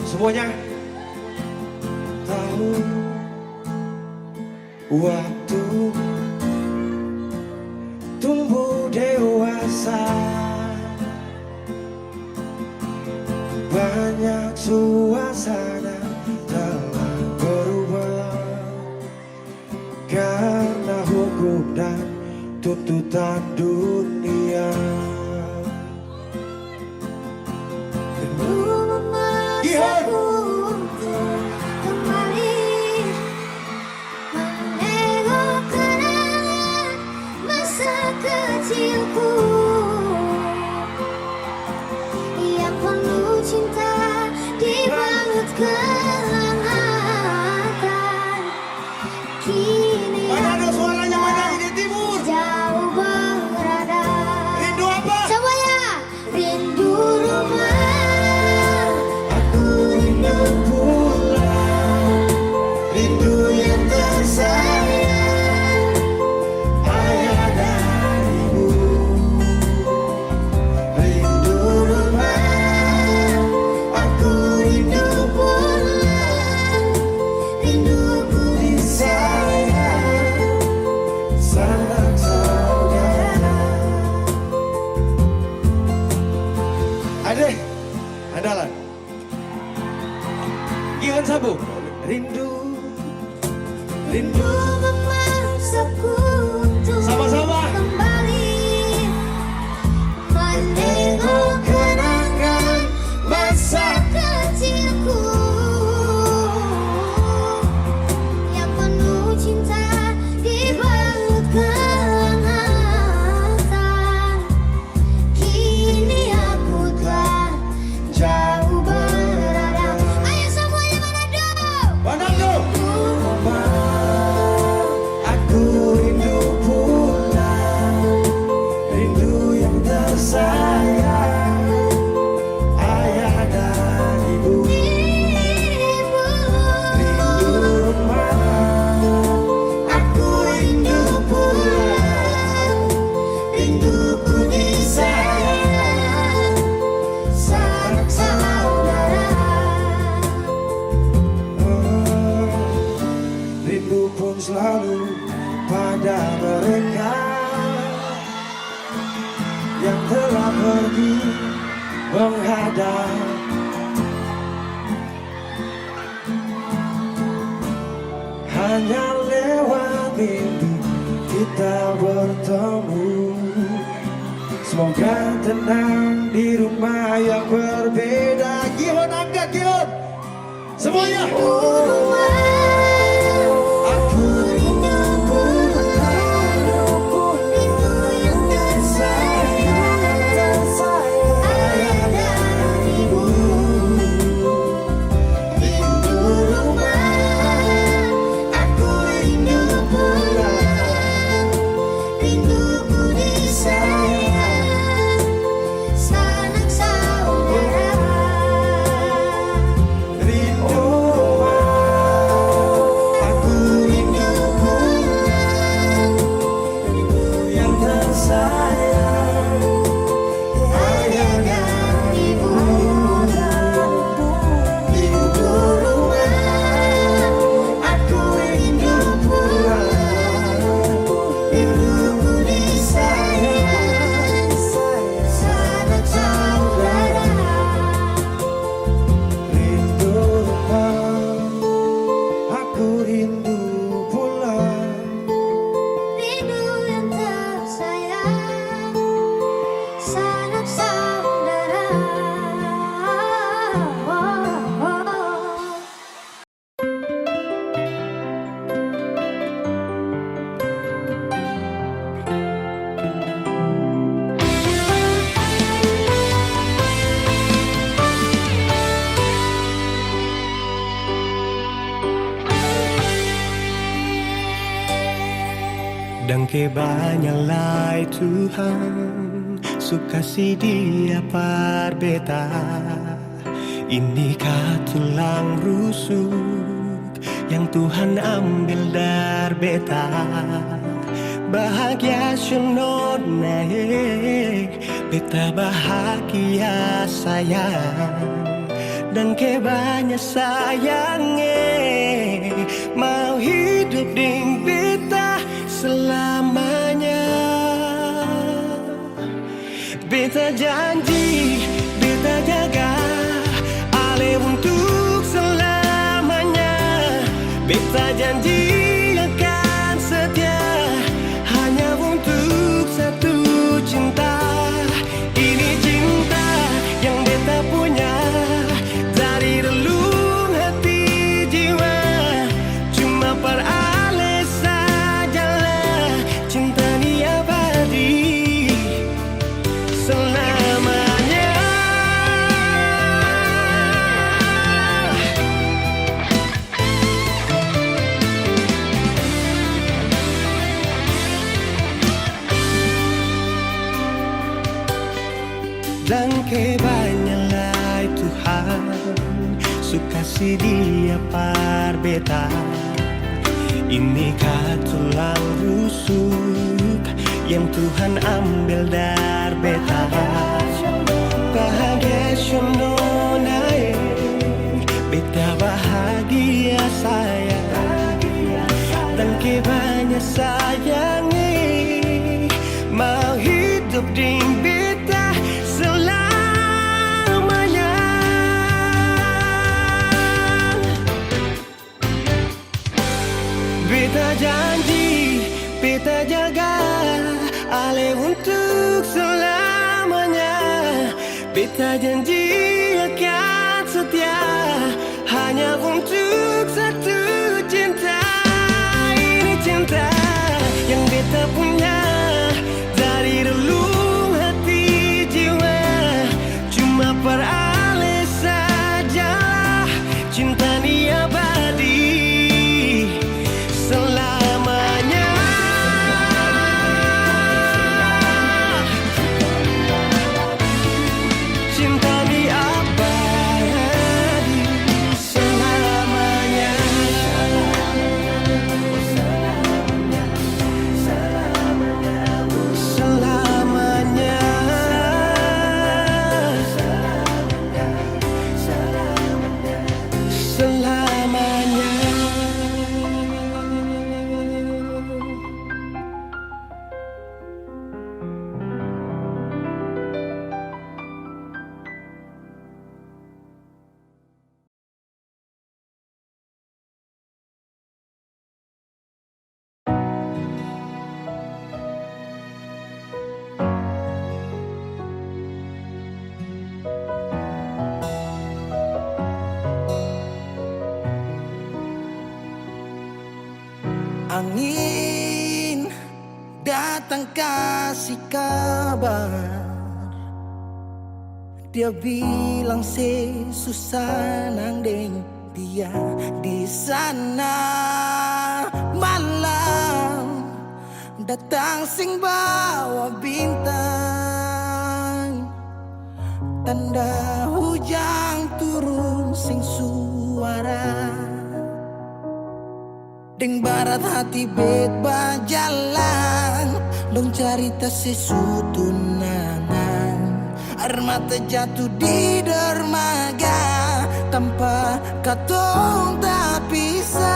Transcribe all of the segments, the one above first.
semuanya tahu waktu tumbuh dewasa, banyak suasana telah berubah karena hukum dan tuntutan dunia. Memaksaku untuk kembali menengok kenangan masa kecilku yang penuh cinta dibalut kehangatan. Kini Mana suaranya mana ini timur? jauh berada. Rindu apa? Semuanya rindu rumah. Rindu yang tersayang, ayah dan ibu. Rindu rumah, aku rindu pulang. Rinduku disayang, sanak saudara. Adek, andalan. Gihan sambung. Rindu, rindu. Memaksaku untuk Sama-sama. kembali menengok kenangan masa kecilku yang penuh cinta dibalut kehangatan. Kini aku telah jauh berada. Ayo semuanya Manado. Aku rindu pulang, rindu yang tersayang, ayah dan ibu. Rindu rumah, aku rindu pulang. Rinduku disayang, sanak saudara. Rindu pun selalu pada mereka yang telah pergi menghadap. Hanya lewat mimpi kita bertemu. Semoga tenang di rumah yang berbeda. Gihon angkat Gihon. Semuanya. Aku rindu pulang, rindu yang tersayang, ayah dan ibu. Rindu rumah, aku rindu pulang. Rinduku disayang, sanak saudara. Rindu aku rindu pulang. Rindu yang tersayang, ayah dan ibu. Rindu rumah, aku rindu pulang. Rinduku disayang, sanak saudara. Rindu rumah, aku rindu pulang. Rindu yang tersayang, sanak saudara. Dan kebanyalah Tuhan sukasi dia parbeta. Inikah tulang rusuk yang Tuhan ambil dari beta. Bahagia sunod naik, beta bahagia sayang. dan ke banyak sayangnya, mau hidup ding beta selamanya. Beta janji, beta jaga ale untuk selamanya. Beta janji akan setia hanya untuk satu cinta. Ini cinta yang beta punya dari relung hati jiwa. Cuma per ale sajalah cinta ni abadi selamanya. Dan kebanyalah Tuhan suka si dia par beta. Ini tulang rusuk yang Tuhan ambil dari beta. Bahagia syono naik, beta bahagia saya. Dan kebanyak sayangi, mau hidup ding beta selamanya. Beta janji, beta jaga ale untuk selamanya. Beta janji akan setia hanya untuk satu cinta. Ini cinta yang beta punya dari relung hati jiwa. Cuma per ale sajalah cinta ni abadi selamanya. Cinta ni abadi selamanya. Selamanya. Angin datang kasih kabar, dia bilang susah nang deng dia di sana. Malam datang sing bawa bintang, tanda hujan turun sing suara. Deng barat hati bet bajalan, dong cerita sesutunangan. Air mata jatuh di dermaga, tanpa katong tak pisah.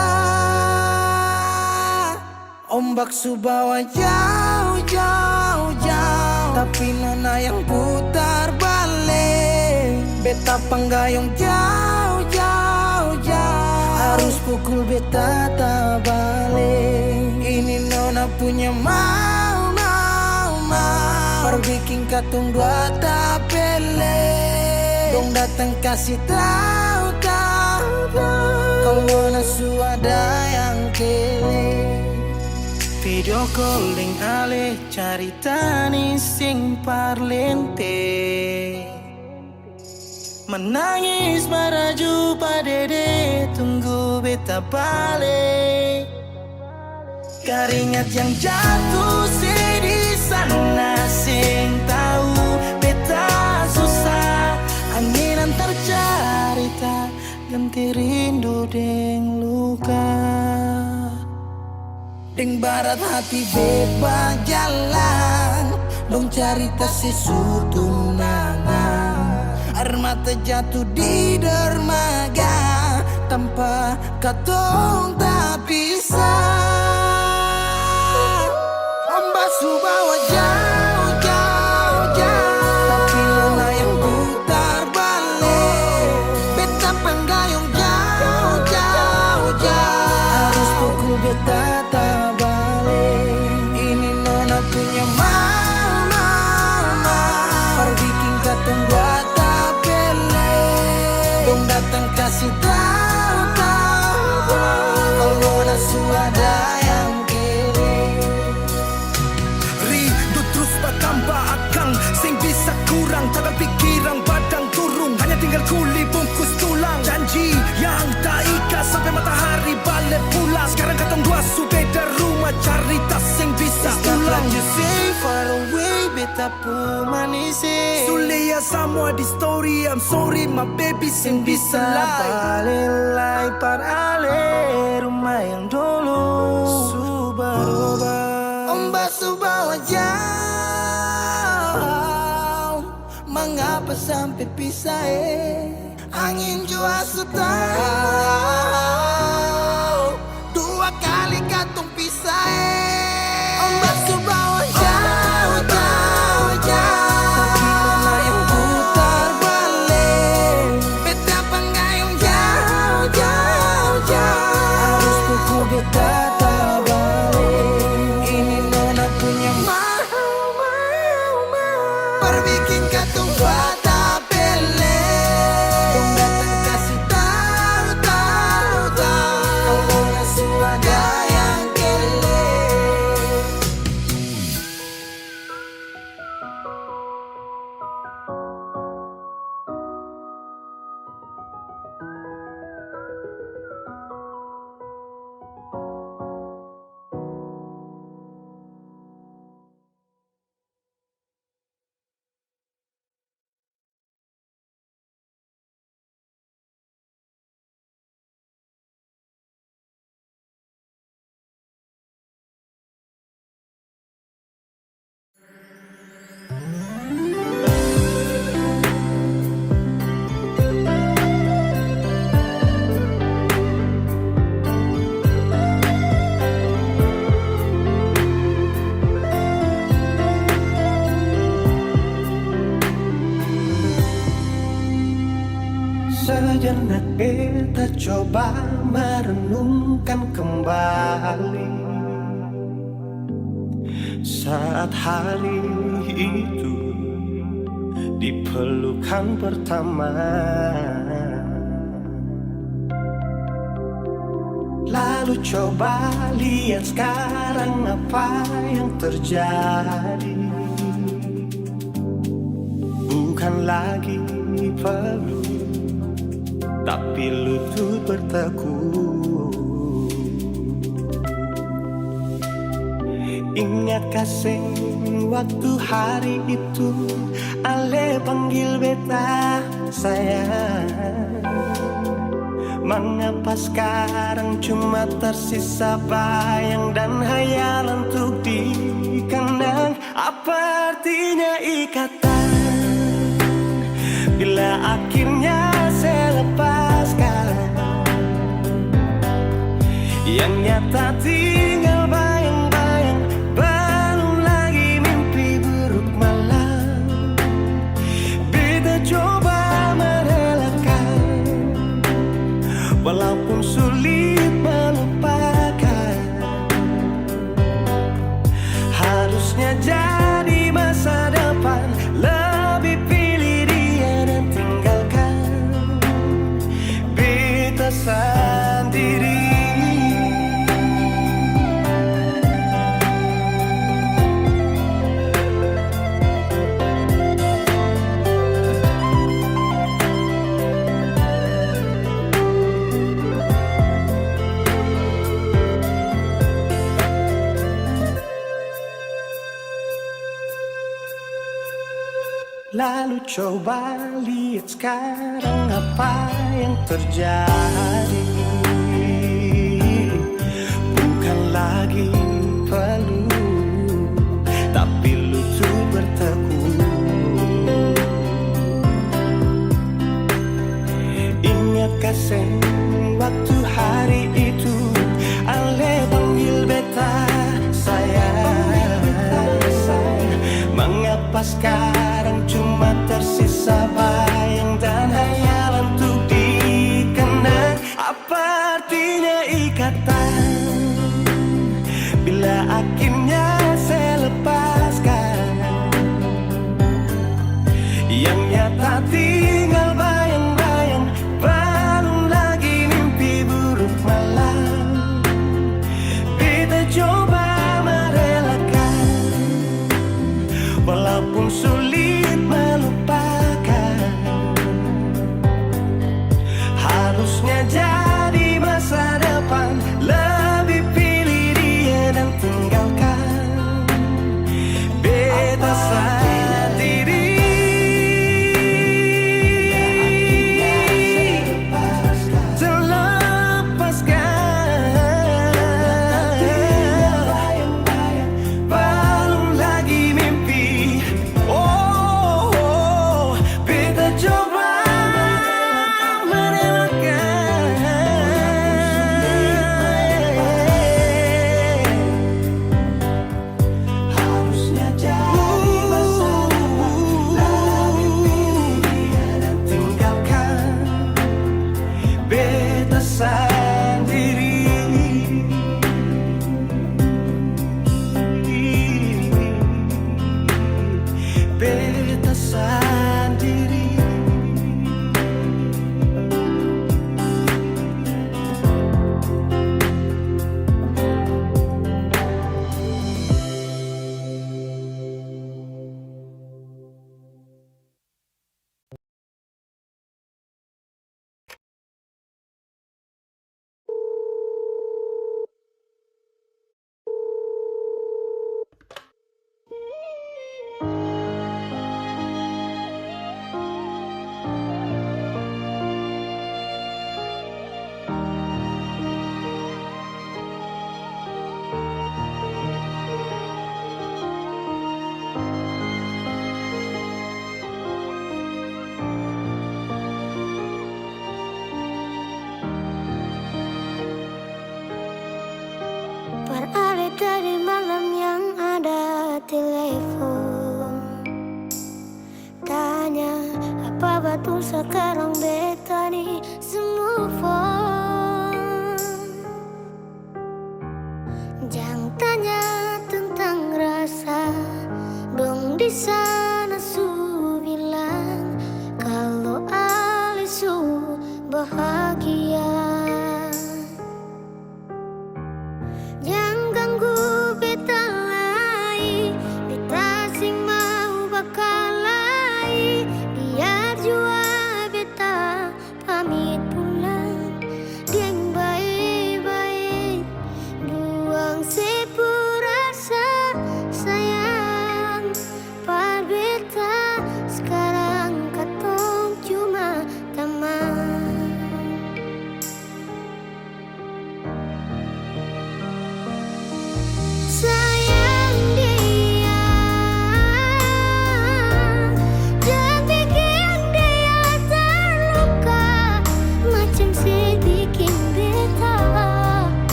Ombak subawa jauh, jauh, jauh, tapi nona yang putar balik. Beta panggayong jauh, jauh, jauh, harus pukul beta tak balik. Ini nona punya mau, mau, mau, perbikin katong dua tak pele. Dong datang kasih tahu, tahu, tahu, kalau nona suada yang kele. Video calling ale carita ni sing parlente. Menangis maraju padede, tunggu beta balik. Keringat yang jatuh di sana, sing tahu beta susah. Angin antar carita, ganti rindu deng luka. Deng barat hati bebas jalan, dong carita sesutunangan. Air lama terjatuh di dermaga, tanpa katong tak bisa. Ombak bawa jauh, jauh, jauh, tapi luna yang putar balik. Beta penggayung jauh, jauh, jauh, harus pukul beta tak balik. Ini nona punya mama, perbikin katong buat tak pele. Dong datang kasih tahu, kalau nona suada yang kere. Rindu terus bertambah akang, sing bisa kurang, takkan pikiran badang turung, hanya tinggal kuli bungkus tulang. Janji yang tak ikat sampai matahari balik pula. Sekarang katong dua su beda rumah, cari tas sing bisa ulang. You say far away, beta pu manis. Sulia semua di story, I'm sorry my baby sing bisa lie. Balilai par ale rumah yang dulu Subarubah. Ombak bawa jauh, mengapa sampai pisah angin jua tahu, dua kali katong pisah Ombak bawa jauh, jauh, jauh, tapi lama yang putar balik. Beta penggayung jauh, jauh, jauh, harus pukul beta tak balik. Ini nona punya mau, perbikin katong buat tak pele. Dong datang kasih tahu, kalau nona suada yang kele. Sejenak beta coba merenungkan kembali saat hari itu di pelukan pertama. Lalu coba lihat sekarang apa yang terjadi. Bukan lagi peluk, tapi lutut bertekuk. Ingat kasih waktu hari itu Ale panggil beta sayang. Mengapa sekarang cuma tersisa bayang dan hayal untuk dikenang? Apa artinya ikatan bila akhirnya saya lepaskan? Yang nyata tinggal bayang-bayang, belum lagi mimpi buruk malam. Beta coba merelakan, walaupun sulit melupakan. Harusnya jadi masa depan, lebih pilih dia dan tinggalkan beta sendiri. Lalu coba lihat sekarang apa yang terjadi. Bukan lagi peluk, tapi lutut bertekuk. batu sekarang beta nih move on. Jangan tanya tentang rasa, dong di sana su bilang kalau Alisu bahagia. Jangan ganggu beta lagi, beta sing mau bakalai. Biar jua beta pamit pulang, dieng baik-baik, buang sepurasa sayang. Par beta sekarang katong cuma teman. Sayang dia, jangan bikin dia terluka, macam sedikit beta.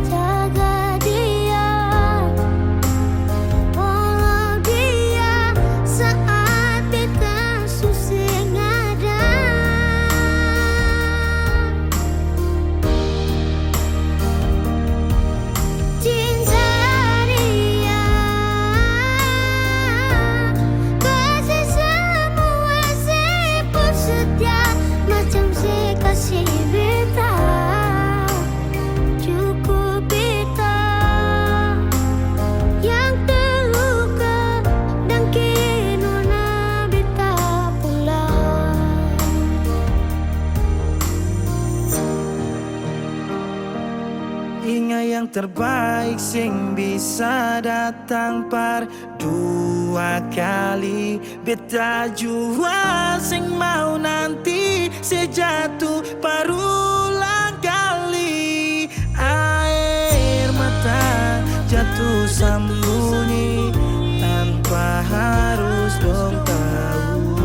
Jaga dia, follow dia saat beta susah ada. Cinta dia, kasih semua seput setia, macam sekasih beta. Cukup beta yang terluka dan kinona beta pulang. Ingat yang terbaik sing bisa datang par dua kali. Beta jua sing mau nanti sejatuh parulang kali. Air mata jatuh sembunyi tanpa harus dong tahu.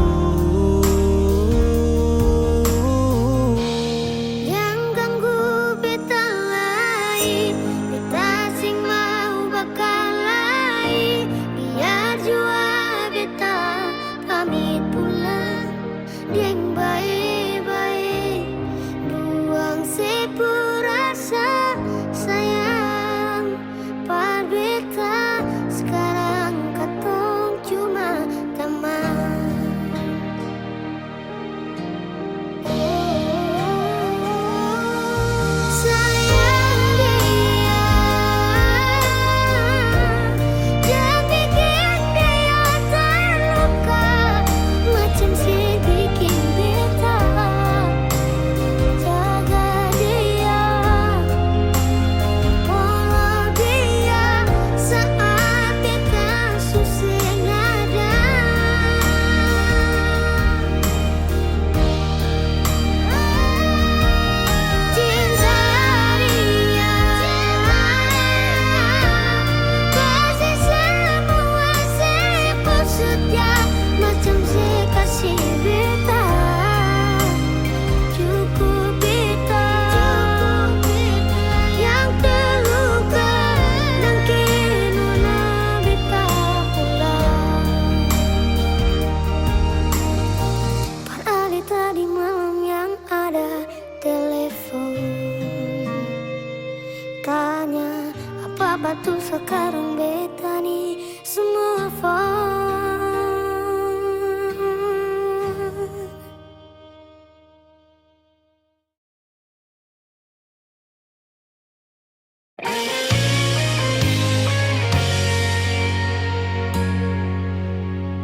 Yang ganggu beta lagi, beta sing mau bakalai. Biar jua beta pamit pulang, dieng baik-baik, buang sepurasa sayang. Par beta sekarang katong cuma teman. Sayang dia, jangan bikin dia terluka, macam sedikit beta. Jaga dia, follow dia saat beta susah ada. Cinta dia, kasih semua seput setia, macam sekasih beta. Cukup beta yang terluka dan kinona beta pulang. Par ali tadi malam yang ada telepon, tanya apa batu sekarang beta nih semua phone.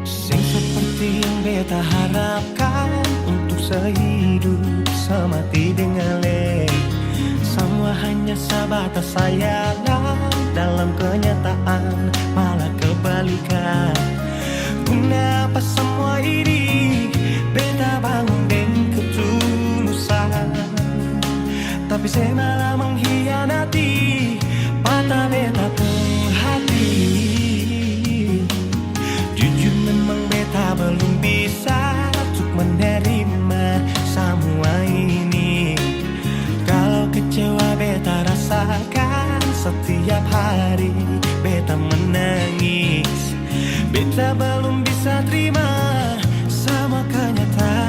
Sing seperti yang beta harapkan, untuk sehidup semati dengan le. Semua hanya sebatas sayangan, dalam kenyataan malah kebalikan. Guna apa semua ini? Beta bangun dengan ketulusan, tapi saya malah mengkhianati mata beta hati. Jujur memang beta belum bisa untuk menerima semua ini. Kalau kecewa beta rasakan setiap hari, beta menangis. Beta belum bisa terima sama kenyataan.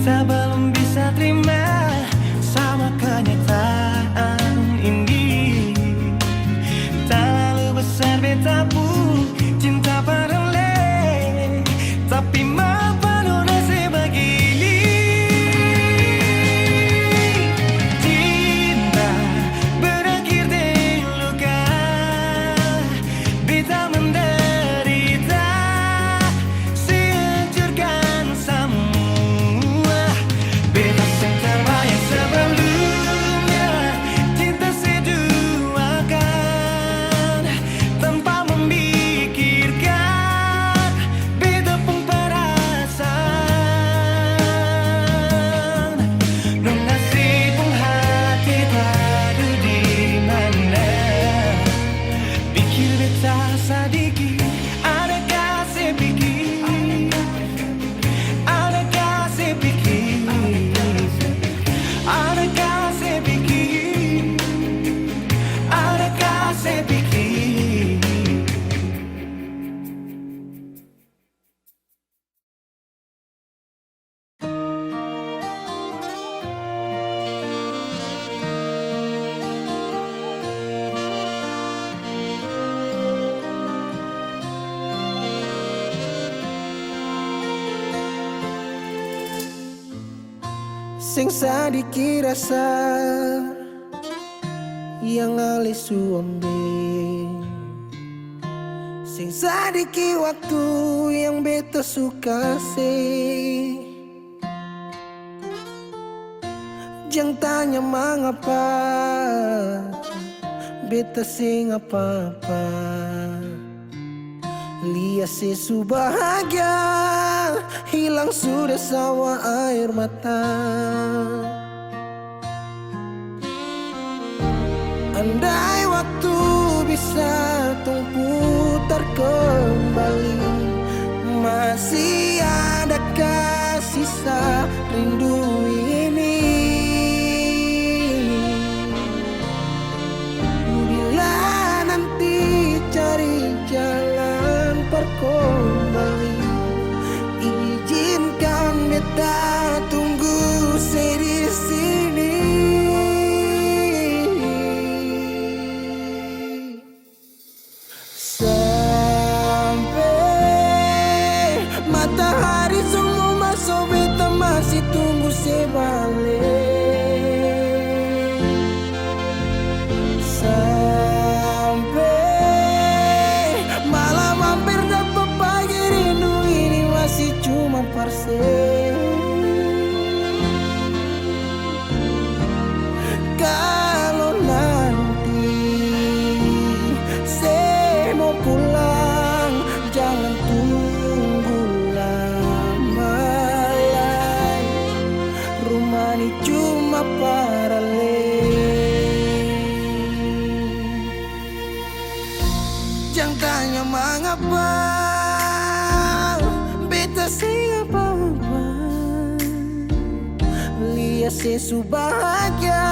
Beta belum bisa terima sama kenyataan ini. Terlalu besar beta pun cinta paralel, tapi mengapa nasib begini? Cinta berakhir di luka, beta menderita, sehancurkan semua. Beta yang terbayang sebelumnya, cinta seduakan tanpa memikirkan beta pun perasaan. Nung nasib pun hati tadu di mana, pikir beta sadiki, adakah saya pikir, adakah saya pikir, adakah saya pikir, adakah saya pikir. Sing sadiki rasa yang alih suambe, sing sadiki waktu yang beta suka sih. Jangan tanya mengapa beta sing apa-apa, lihat sesu bahagia hilang sudah sama air mata. Andai waktu bisa tung putar kembali, masih adakah sisa rindu ini? Bila nanti cari jalan kembali, izinkan beta tunggu di sini. Sampai matahari semua masuk, beta masih tunggu sebalik. Sampai malam hampir dapat pagi, rindu ini masih cuma parse. Kalau nanti saya mau pulang, jangan tunggu lama lagi. Rumah ini cuma paralel. Jangan tanya mengapa beta siapa-apa, lihat sesu bahagia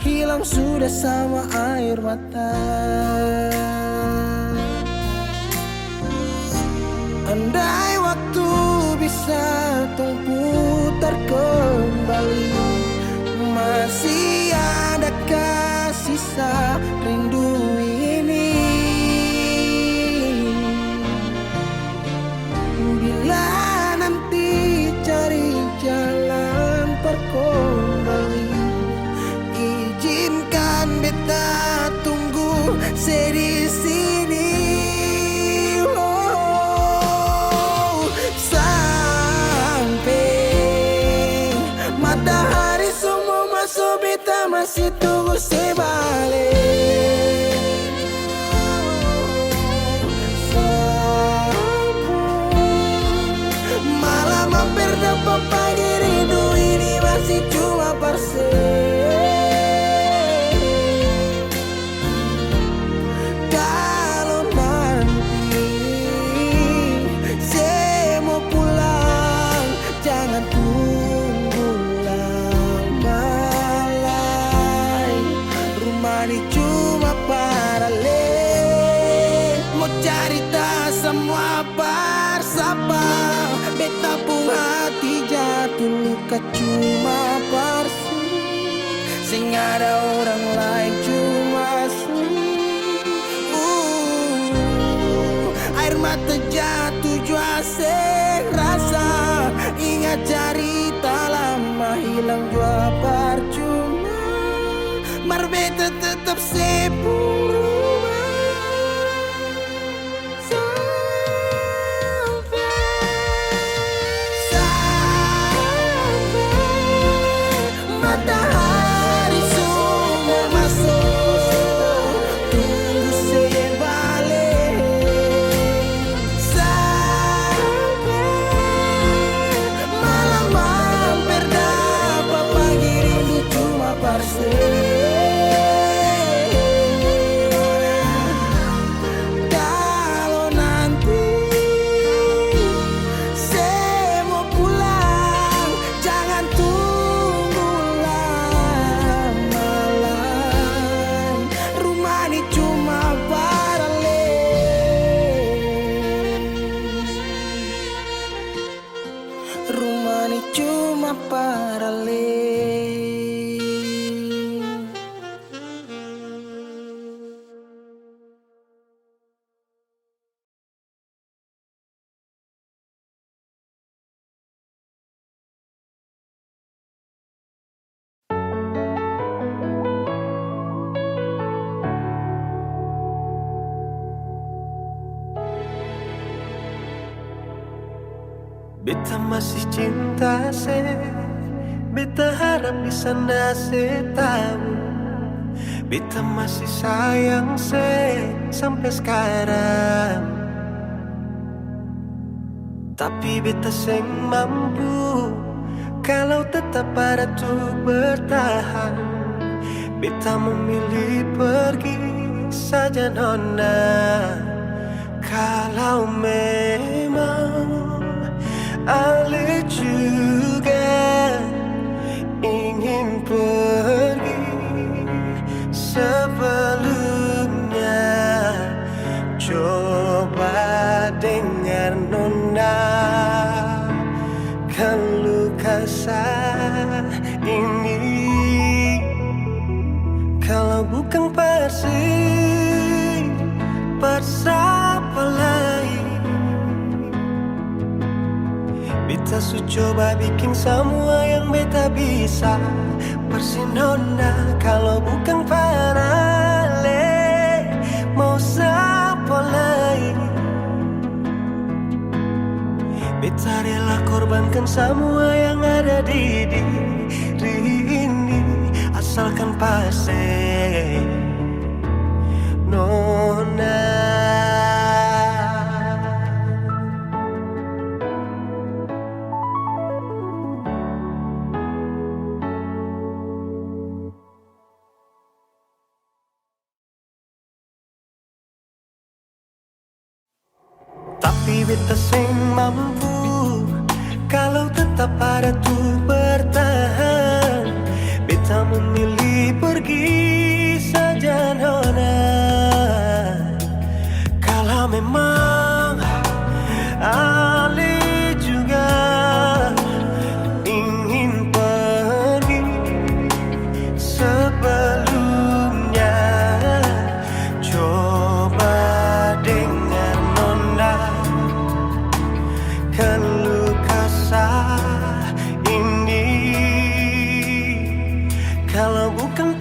hilang sudah sama air mata. Andai waktu bisa tung putar kembali, masih adakah sisa rindu ini? Bila nanti cari jalan kembali, izinkan beta tunggu di sini. Oh, sampai matahari semua masuk, beta masih tunggu sebalik. Malam hampir dapat pagi, rindu ini masih cuma parse. Kalau nanti saya mau pulang, jangan tunggu lama lagi. Rumah ini cuma paralel, mau cari tak semua bersapa. Beta pun hati jatuh cuma parsu, sing ada orang lain cuma su. Air mata jatuh jua rasa, ingat cerita lama hilang jua percuma. Marbeta tetap sepuru. Matahari semua masuk, tunggu saya balik. Sampai malam mampir dapat pagi rindu cuma parse. Kalau nanti saya mau pulang, jangan tunggu rumah ni cuma paralel. Beta masih cinta se, beta harap di sana se tahu. Beta masih sayang se sampai sekarang. Tapi beta seng mampu kalau tetap ada tuh bertahan. Beta memilih pergi saja nona. Kalau memang Ale juga ingin pergi, sebelumnya coba dengar nona, keluh kesah ini. Kalau bukan siapa lain. Beta su coba bikin semua yang beta bisa. Persinona kalau bukan parale, mau siapa lain. Beta rela korbankan semua yang ada di diri ini, asalkan pasti nona. Tapi beta seng mampu kalau tetap ada tuh bertahan. Beta memilih pergi saja nona. Kalau memang Ale juga ingin pergi, sebelumnya coba dengar nona, keluh kesah ini. Kalau bukan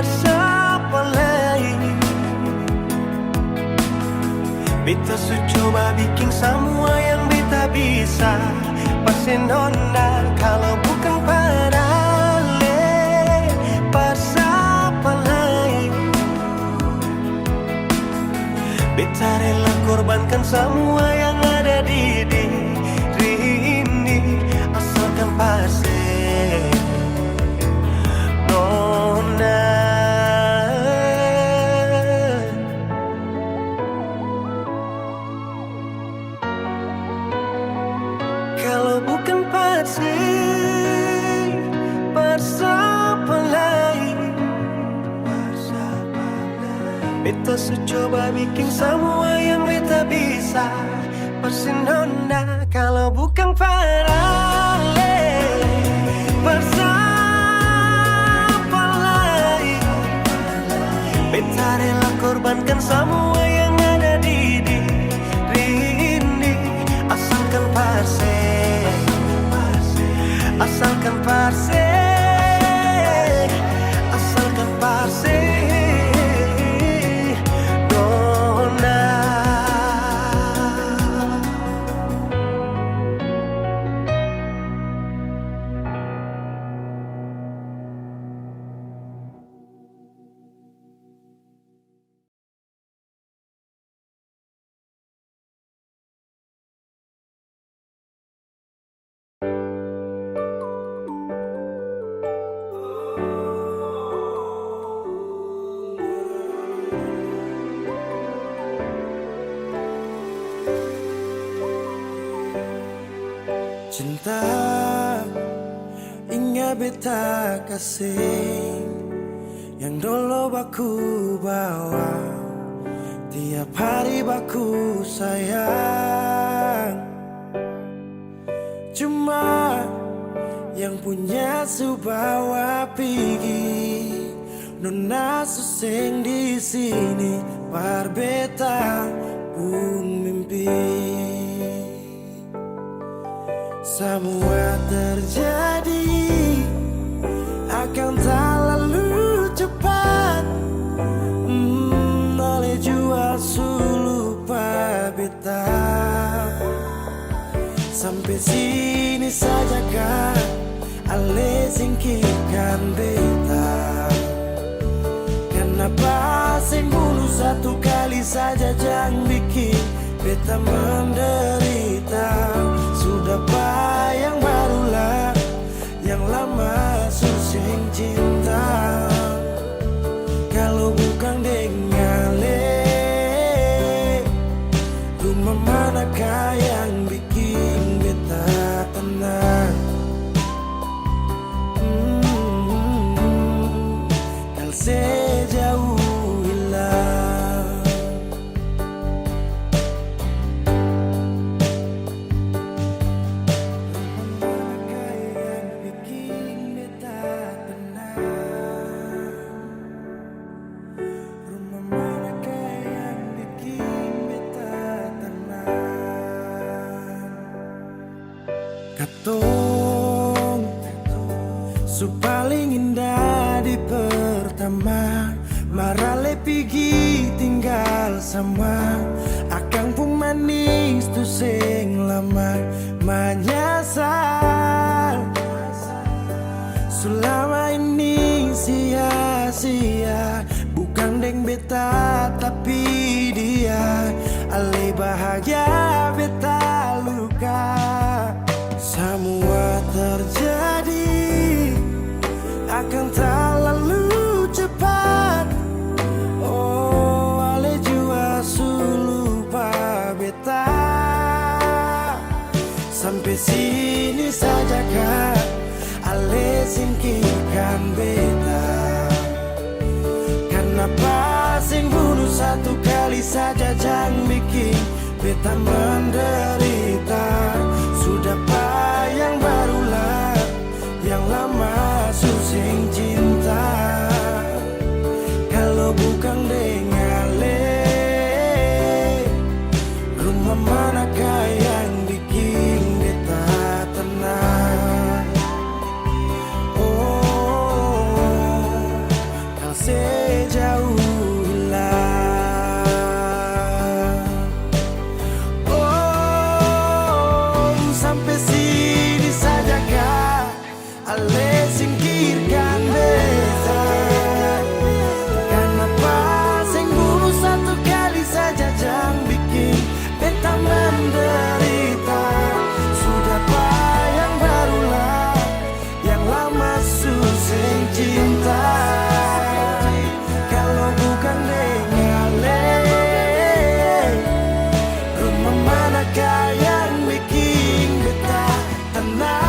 siapa lain. Beta su coba bikin semua yang beta bisa. Pasti nona kalau bukan parale, siapa lain. Beta rela korbankan semua yang ada di diri ini, asalkan pasti nona. Kalau bukan siapa lain. Beta su coba bikin semua yang beta bisa. Pasti nona kalau bukan korbankan semua yang ada di diri ini. Asalkan parsek, asalkan parsek, asalkan parsek, Nona. Cinta ingat beta kasih yang dulu baku bawa, tiap hari baku sayang. Cuma yang punya subawa pergi, nona suseng di sini, par beta pun mimpi. Semua terjadi akan tak lalu cepat, oleh jual lupa beta. Sampai sini saja kan, ale singkirkan beta. Kenapa sing bunuh satu kali saja, jangan bikin beta menderita. Sudah yang barulah, yang lama susah cinta. Kalau bukan dengan rumah manakah yang bikin beta tenang? Kalau sejauh hilang, katong su paling indah di pertama, marale pigi tinggal sama. Akang pun manis tu sing lama menyasar. Selama ini sia-sia, bukan deng beta tapi dia. Ale bahagia beta luka. Semua terjadi akan tak lalu cepat. Oh, ale jua lupa beta. Sampai sini saja kan, ale singkirkan beta. Kenapa sing bunuh satu kali saja, jangan bikin beta menderita. Sudah yang barulah, yang lama susah cinta. Kalau bukan dengan rumah manakah yang bikin beta tenang? Oh, kalau sejauh hilang, sampai sini saja kah, ale singkirkan beta. Kenapa sing bunuh satu kali saja, jangan bikin beta menderita. Sudah yang barulah, yang lama susah cinta. Kalau bukan dengan rumah manakah yang bikin beta tenang?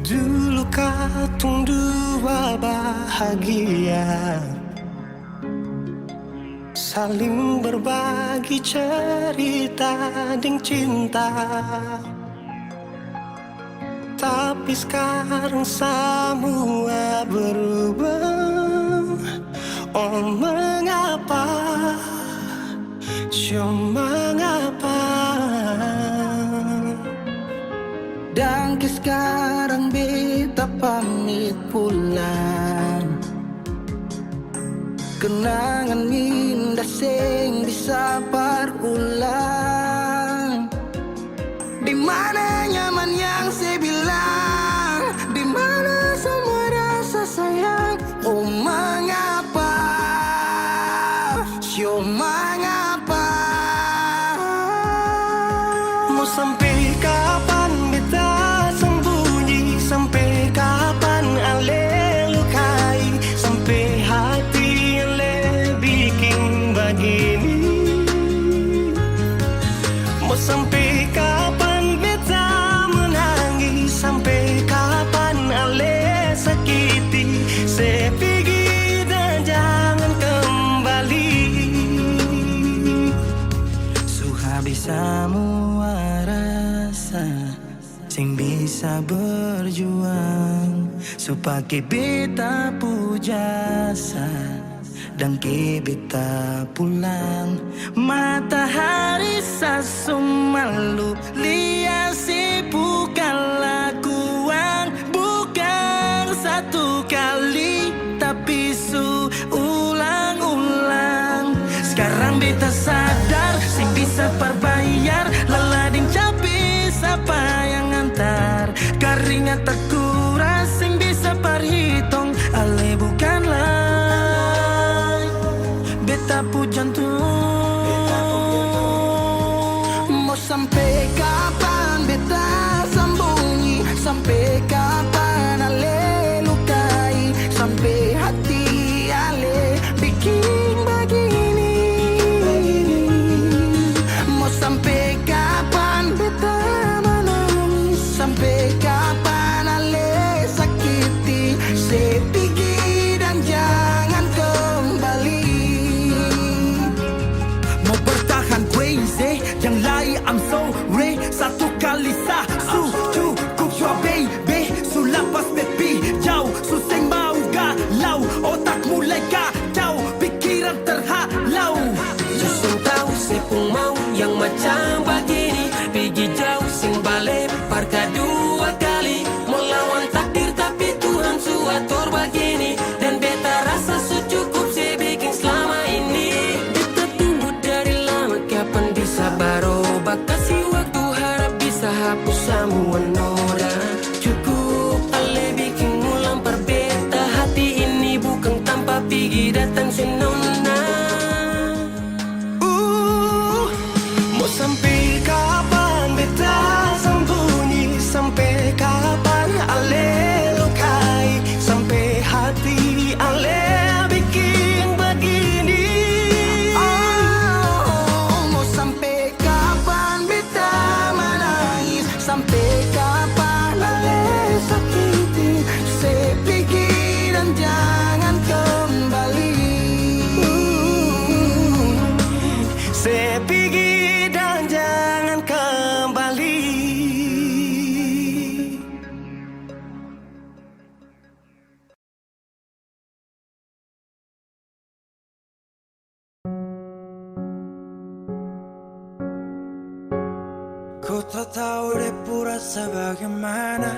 Dulu katong dua bahagia, saling berbagi cerita ding cinta. Tapi sekarang semua berubah. Oh mengapa, mengapa? Dan ke sekarang beta pamit pulang. Kenangan minda sing bisa berulang. Di mana nyaman yang saya bilang, di mana semua rasa sayang. Oh mengapa, mengapa? Mau sampai kapan beta sembunyi? Sampai kapan ale lukai? Sampai hati ale bikin begini? Mau sampai kapan beta menangis? Sampai kapan ale sakiti? Saya pergi dan jangan kembali. Habis semua rasa sing bisa berjuang, supaya beta pujasa dan ke beta pulang. Matahari sasumalu liasi bukan lakuan, bukan satu kali tapi ulang-ulang. Sekarang beta sadar sing bisa perbayar, lelading capi siapa yang antar. Keringat terkuras sing bisa perhitung, ale bukanlah beta pu jantung. Mau sampai kapan beta sembunyi? Sampai kapan ale lukai? Sampai hati ale bikin begini? Mau sampai kapan beta menangis? Sampai kapan ale sakiti? Saya pergi dan jangan kembali. Mau bertahan crazy, yang lain I'm sorry. Satu kali sah cukup jua baby. Sulapas baby jauh, suseng mau galau. Otak mulai kacau, pikiran terhalau. Justru tahu sepung mau yang macam begini. Pergi jauh sing balik parka dua kali. Melawan takdir tapi Tuhan suatur begini. Dan beta rasa cukup saya bikin selama ini. Beta tunggu dari lama kapan bisa berubah. Kasih waktu harap bisa hapus semua noda. Cukup ale bikin ulang perbeta. Hati ini bukan tanpa pergi datang senona. Mau sampai kapan beta sembunyi? Sampai kapan ale lukai? Sampai hati ale bikin begini? Oh, mau sampai kapan beta menangis? Sampai kapan ale sakiti? Saya pergi dan jangan kembali. Saya pergi dan jangan kembali. Ku tak tahu depu rasa bagaimana,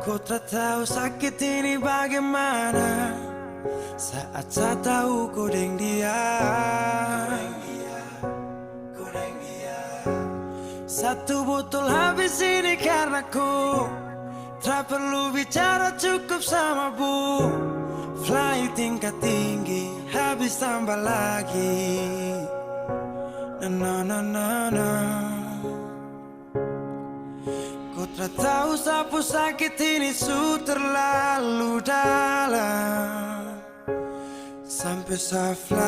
ku tak tahu sakit ini bagaimana. Saat saya tahu ku deng dia. Satu botol habis ini karena ku tak perlu bicara, cukup sama bu. Fly tingkat tinggi habis tambah lagi. Na na na na. Ku tak tahu sapu sakit ini su terlalu dalam. Sampai saya fly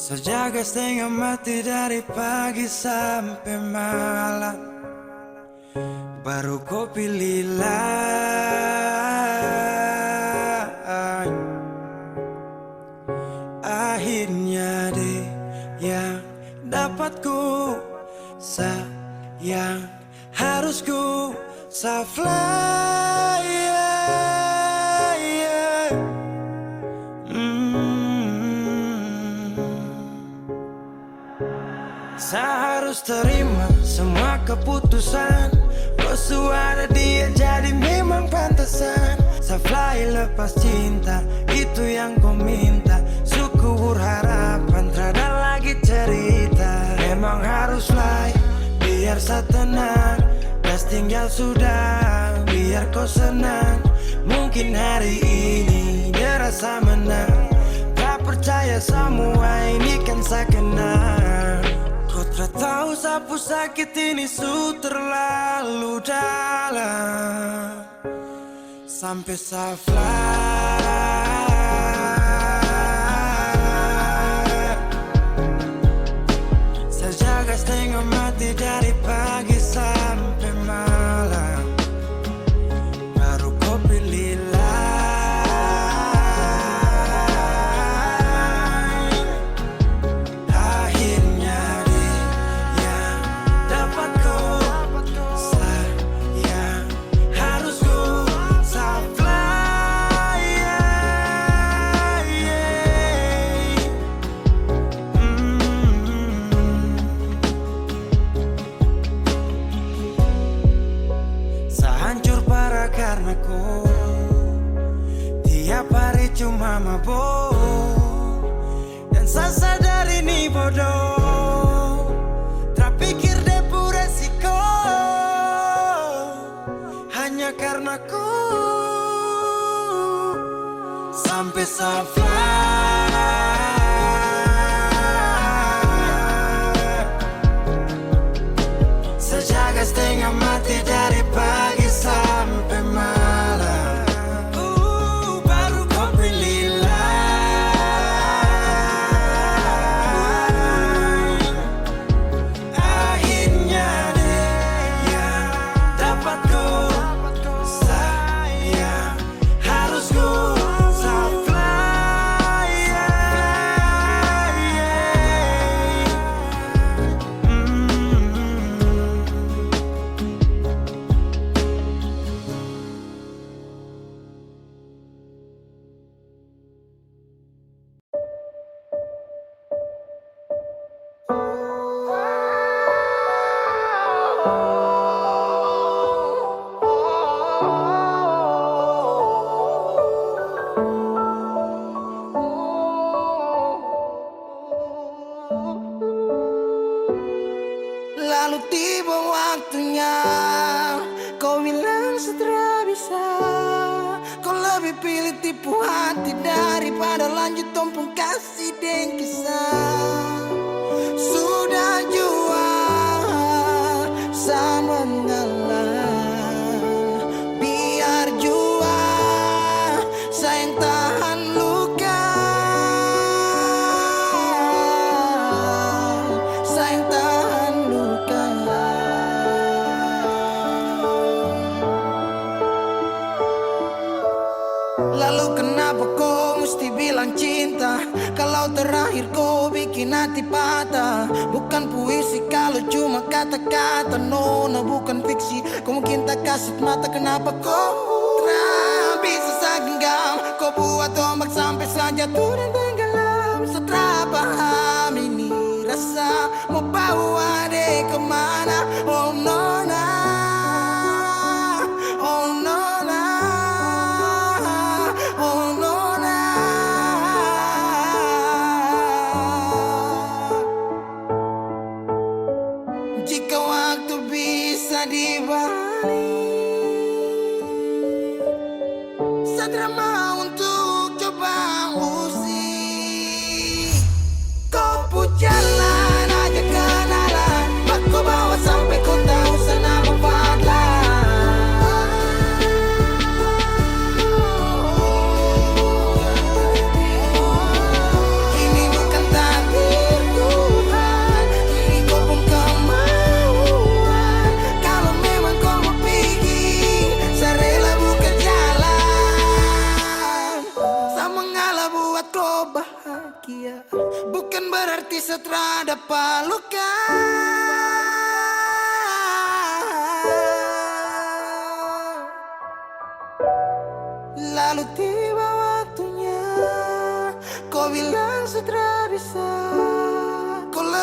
Sejaga setengah mati dari pagi sampai malam, baru kau pilih lain. Akhirnya deh yang dapat ku sayang, harus ku fly, yeah, yeah. Saya harus terima semua keputusan. Kau ada dia jadi memang pantasan. Saya fly lepas cinta, itu yang kau minta. Syukur harapan, terada lagi cerita. Memang harus fly, biar saya tenang. Das tinggal sudah, biar kau senang. Mungkin hari ini dia rasa menang. Tak percaya semua ini kan saya kenal. Kau tak tahu sapu sakit ini su terlalu dalam. Sampai saya fly. Saya jaga setengah mati dari pagi sampai malam, baru kau pilih lain. Akhirnya dia yang dapat kau sayang, harus kau fly, yeah, yeah. Saya hancur parah karena kau tiap hari cuma mabuk, dan saya sadar ini bodoh. Terpikir depu resiko hanya karena kau. Sampai saya fly. Sejaga setengah mati dari pagi sampai malam, baru kau pilih lain. Akhirnya dia yang dapat kau sayang, harus kau fly, yeah, yeah. Lalu tiba waktunya, kau bilang setelah bisa. Kau lebih pilih tipu hati daripada lanjut tompong kasih dan kisah. Sudah jual sama mengalah, biar jual sayang tahan luka. Sayang tahan luka. Lalu kenapa kau mesti bilang cinta, kalau terakhir kau bikin hati patah? Bukan puisi kalau cuma kata-kata, nona bukan fiksi. Kau mungkin tak kasut mata, kenapa kau tak bisa segenggam? Kau buat ombak sampai saja turun tenggelam. Setelah paham ini rasa, mau bawa deh kemana? Oh nona, oh nona, oh nona. Jika waktu bisa dibalik, saya mau untuk coba usik. Kau pun jalan aja kenalan, aku bawa sampai kau tahu senama Fadlan. Ini bukan takdir.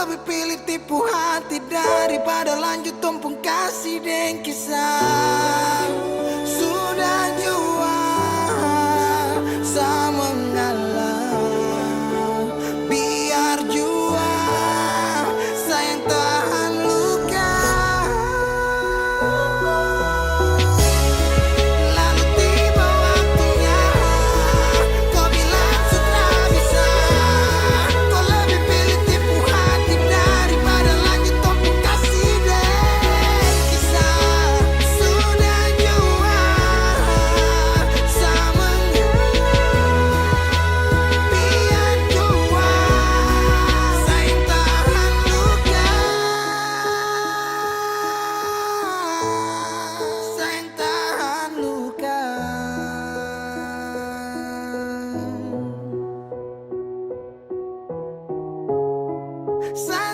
lebih pilih tipu hati daripada lanjut tumpung kasih dan kisah. Sudah jua sama mengalah, biar jua sayang tahan luka. Lalu tiba waktunya, kau bilang sudah bisa. Kau lebih pilih tipu hati daripada lanjut tumpung kasih dan kisah. Sudah jua sama mengalah, biar jua sayang tahan luka. Sayang tahan luka.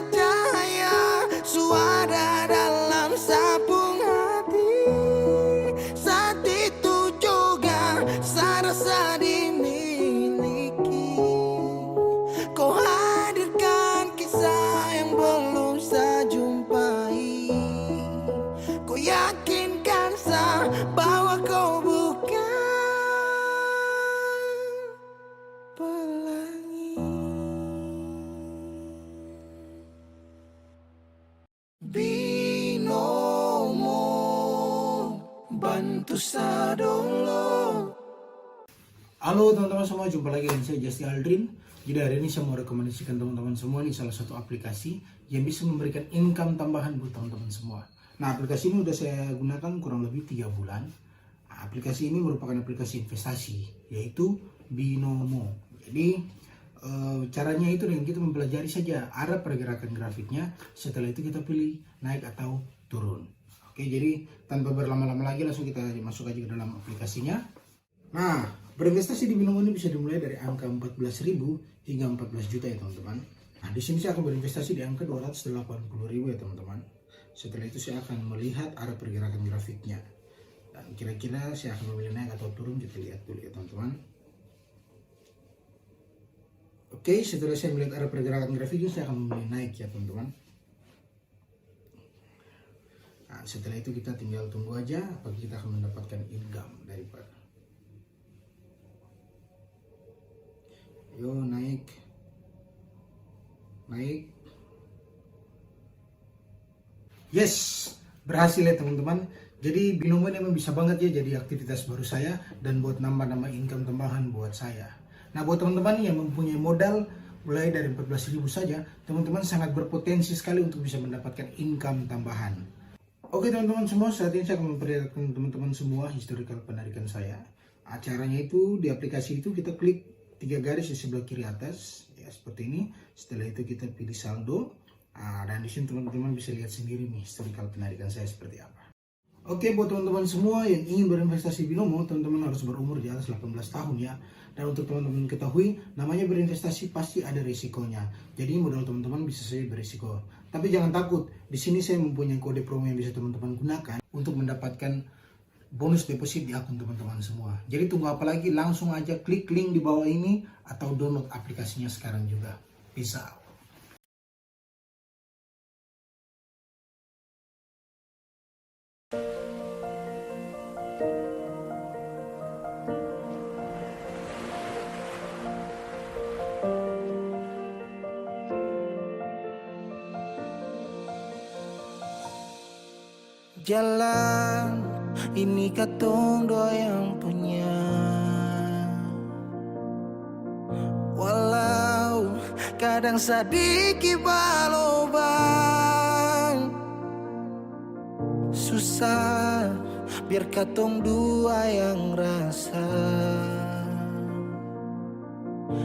Cahaya suara dalam sabung hati, saat itu juga serasa dimiliki. Kau hadirkan kisah yang belum saya jumpai. Kau yakinkan saya bahwa kau bukan pelangi. Binomo bantu sadolo. Halo teman-teman semua, jumpa lagi dengan saya Justy Aldrin. Jadi hari ini saya mau rekomendasikan teman-teman semua ini salah satu aplikasi yang bisa memberikan income tambahan buat teman-teman semua. Nah, aplikasi ini udah saya gunakan kurang lebih 3 bulan. Nah, aplikasi ini merupakan aplikasi investasi, yaitu Binomo. Jadi caranya itu dengan kita mempelajari saja arah pergerakan grafiknya. Setelah itu kita pilih naik atau turun. Oke, jadi tanpa berlama-lama lagi langsung kita masuk aja ke dalam aplikasinya. Nah, berinvestasi di Binomo ini bisa dimulai dari angka 14.000 hingga 14 juta ya teman-teman. Nah, di sini saya akan berinvestasi di angka 280.000 ya teman-teman. Setelah itu saya akan melihat arah pergerakan grafiknya. Dan kira-kira saya akan memilih naik atau turun, kita lihat dulu ya teman-teman. Oke, setelah saya melihat arah pergerakan grafiknya, saya akan memilih naik ya teman-teman. Nah, setelah itu kita tinggal tunggu aja apakah kita akan mendapatkan income daripada. Yo, naik. Yes, berhasil ya teman-teman. Jadi Binomo ini memang bisa banget ya jadi aktivitas baru saya dan buat nambah-nambah income tambahan buat saya. Nah, buat teman-teman yang mempunyai modal mulai dari 14.000 saja, teman-teman sangat berpotensi sekali untuk bisa mendapatkan income tambahan. Oke teman-teman semua, saat ini saya akan memperlihatkan teman-teman semua historical penarikan saya. Acaranya itu di aplikasi itu kita klik 3 garis di sebelah kiri atas, ya seperti ini. Setelah itu kita pilih saldo. Dan di sini teman-teman bisa lihat sendiri nih historical penarikan saya seperti apa. Oke, buat teman-teman semua yang ingin berinvestasi Binomo, teman-teman harus berumur di atas 18 tahun ya. Dan untuk teman-teman ketahui, namanya berinvestasi pasti ada risikonya. Jadi modal teman-teman bisa saja berisiko. Tapi jangan takut, di sini saya mempunyai kode promo yang bisa teman-teman gunakan untuk mendapatkan bonus deposit di akun teman-teman semua. Jadi tunggu apa lagi, langsung aja klik link di bawah ini atau download aplikasinya sekarang juga. Peace out. Jalan ini katong dua yang punya, walau kadang sedikit balobang. Susah biar katong dua yang rasa.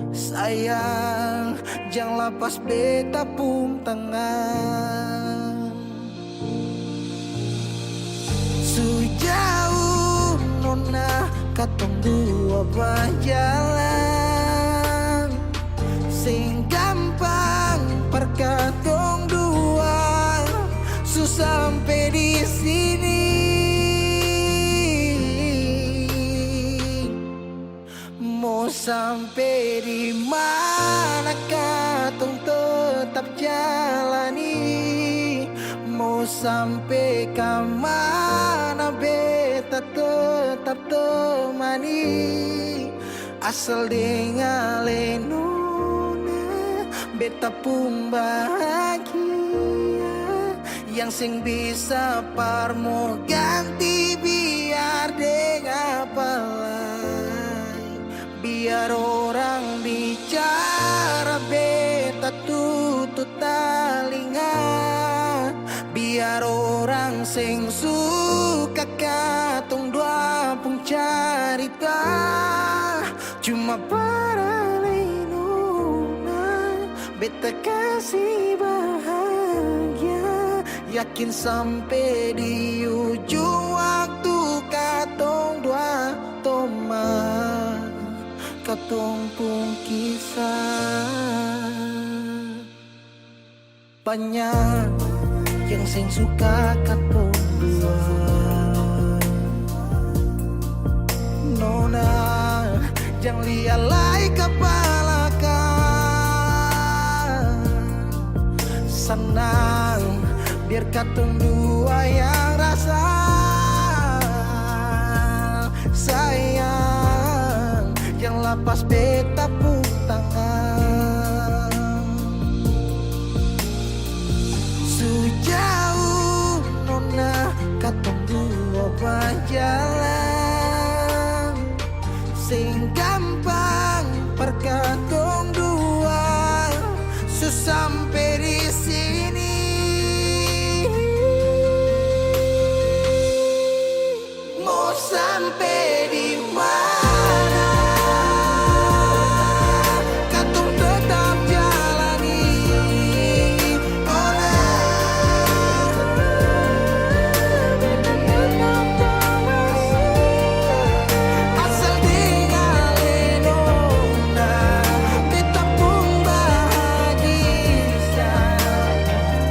Sayang jangan lepas beta pun tangan. Sejauh nona katong dua berjalan, sing gampang perkatong dua susah sampai di sini. Mau sampai di mana katong tetap jalan. mau sampai kemana beta tetap temani. Asal dengan lenona beta pun bahagia. Yang sing bisa parmo ganti biar dengan palai. Biar orang bicara beta tutup telinga. Biar orang sing suka katong dua pun cerita. Cuma para lenona beta kasih bahagia. Yakin sampai di ujung waktu katong dua teman. Katong pun kisah banyak yang sing suka katong dua. Nona jangan lialai kepala kan. Senang biar katong dua yang rasa sayang. Yang lapas beta pun tangan. Sejauh nona katong dua berjalan. Sing gampang perkatong dua. Sampai di sini. Mau sampai di mana? Katong tetap jalani. Oh nah, asal dengan lenona beta pun bahagia.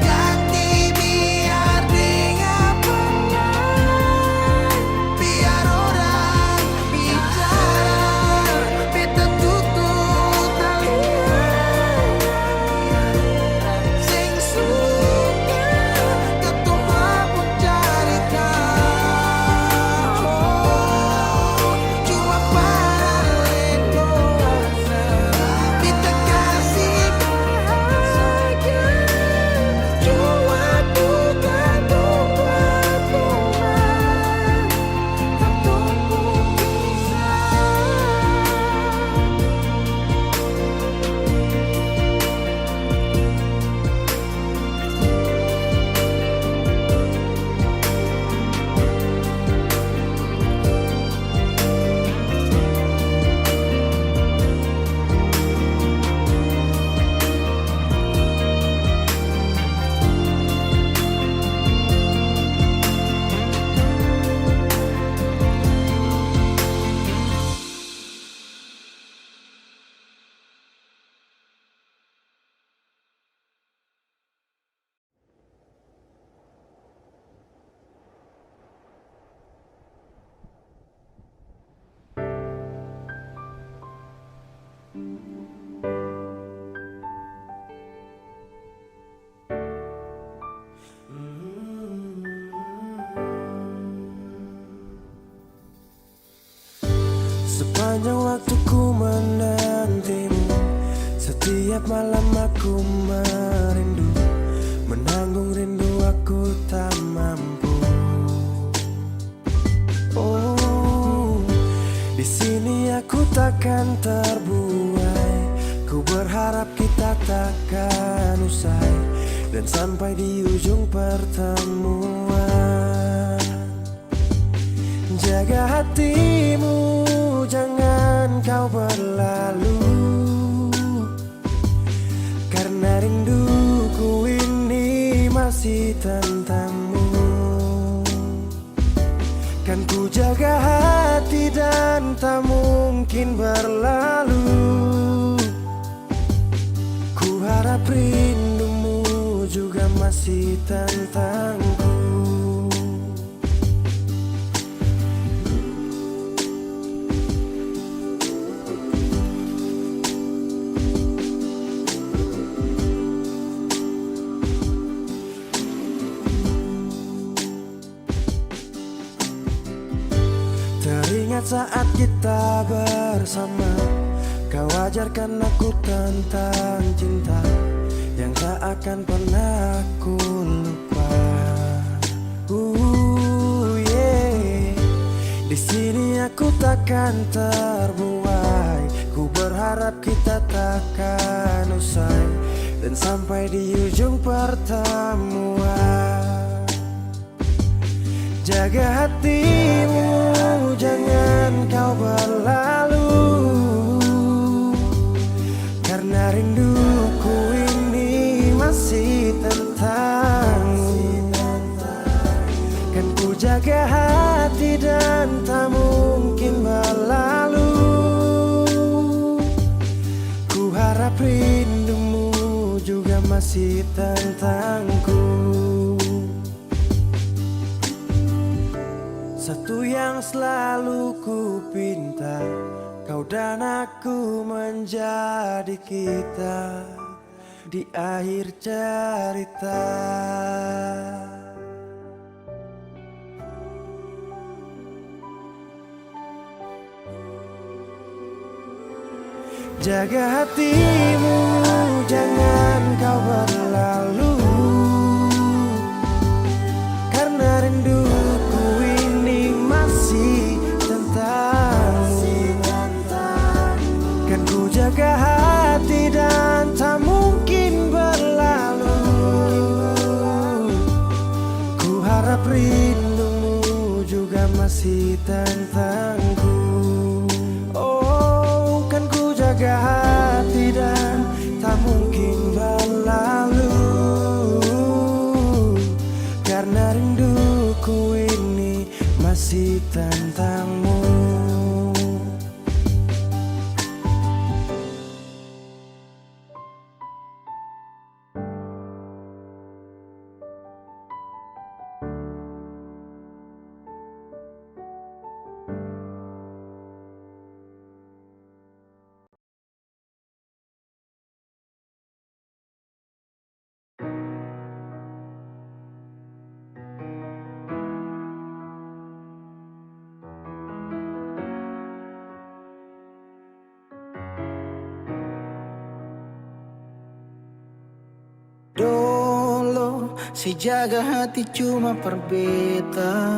Ganti biar dengan palai. Biar orang bicara beta tutup telinga. Sing suka katong pun cerita. Cuma para lenona beta kasih bahagia. Cuma duka duka teman. Katong pun kisah. Sepanjang waktu ku menantimu, setiap malam aku merindu. Menanggung rindu aku tak mampu. Oh, di sini aku takkan terbuai. Ku berharap kita takkan usai dan sampai di ujung pertemuan. Jaga hatimu, jangan kau berlalu. Karena rinduku ini masih tentangmu. Kan ku jaga hati dan tak mungkin berlalu. Ku harap rindumu juga masih tentangku. Ingat saat kita bersama, kau ajarkan aku tentang cinta yang tak akan pernah ku lupa. Yeah. Di sini aku takkan terbuai. Ku berharap kita takkan usai dan sampai di ujung pertemuan. Jaga hatimu, jangan kau berlalu, karena rinduku ini masih tentangmu. Kan ku jaga hati dan tak mungkin berlalu. Ku harap rindumu juga masih tentangku. Satu yang selalu ku pinta, kau dan aku menjadi kita di akhir cerita. Jaga hatimu, jangan kau berlalu, karena rinduku ini masih tentangmu. Kan ku jaga hati dan tak mungkin berlalu. Ku harap rindumu juga masih tentangku. Oh, kan ku jaga hati dan tak mungkin berlalu, karena rinduku ini masih tentangmu. Dolo si jaga hati cuma perbeta,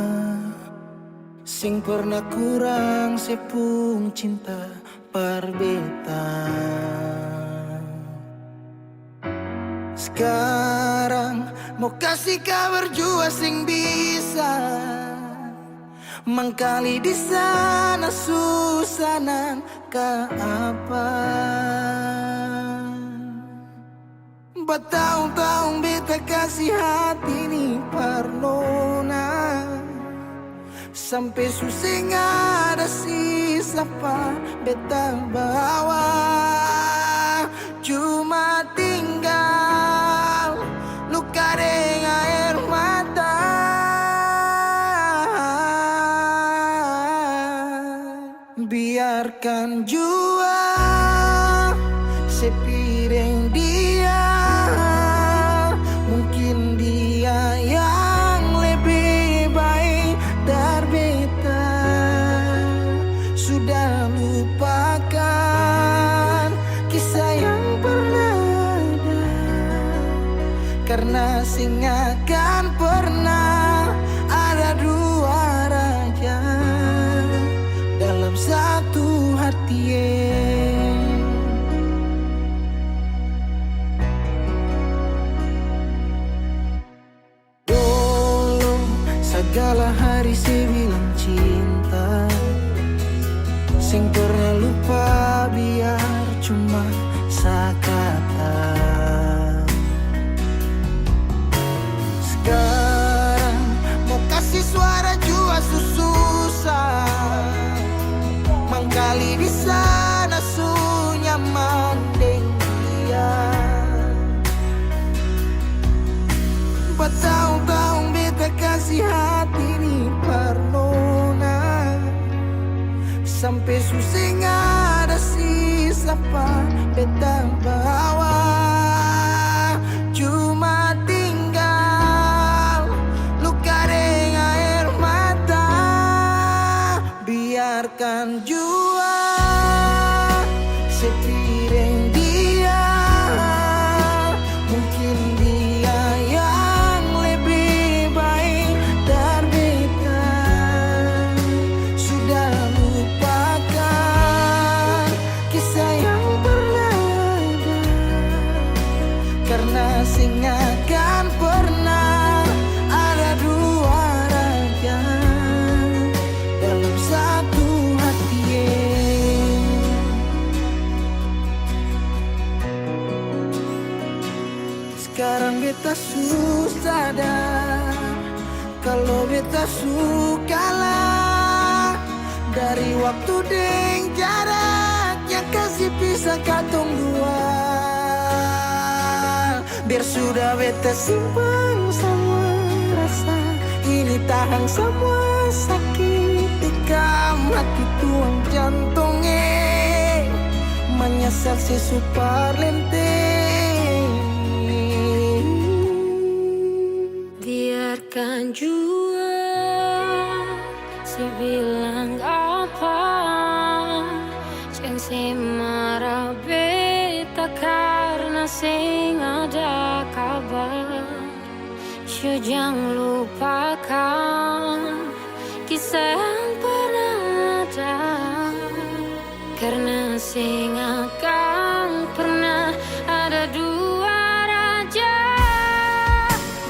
sing pernah kurang sepung cinta perbeta. Sekarang mau kasih kabar jua sing bisa, mangkali di sana susanan ke apa. Bertahun-tahun beta kasih hati ni parnona, sampai susah ada sisa pa beta bawa. Cuma tinggal luka dengan air mata. Biarkan jua sepiring dia, mungkin dia yang lebih baik dari beta. Sudah lupakan kisah yang pernah ada, karena sing akan pernah ada dua raja dalam satu hati. Dulu segala hari saya bilang cinta, sing pernah lupa biar cuma sekata. Sekarang mau kasih suara jua susah, mangkali di sana su nyaman deng dia. Bertahun-tahun beta kasih hati ni parnona, sampai susah ada sisa pa beta bawa. Cuma tinggal luka dengan air mata. Biar biarkan jua sepiring dia. Mungkin dia yang lebih baik dari beta. Sudah lupakan kisah yang pernah ada, karena sing akan pernah ada dua raja dalam satu hati. Sekarang beta susah sadar kalau beta sukalah dari waktu deng jarak yang kasih pisah katong dua. Biar sudah beta simpan semua rasa, ini tahan semua sakit tikam hati tuang jantungnya, menyesal si super lenteng. Biarkan jua si bilang apa, jangan si marah beta karena sing ada kabar. So jangan lupakan kisah yang pernah ada, karena sing akan pernah ada dua raja.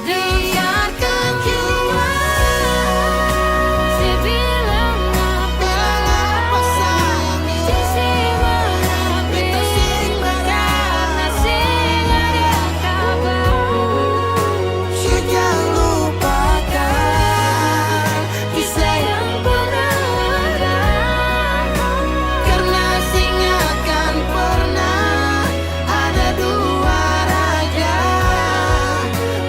Biarkan jua si bilang apa, si marah beta karena sing ada kabar. So jangan lupakan Kisah yang pernah ada, karena sing akan pernah ada dua raja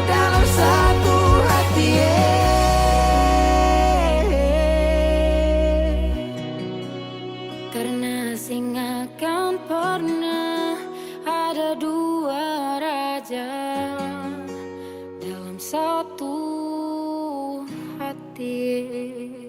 dalam satu hati. karena sing akan pernah ada dua raja dalam satu hati.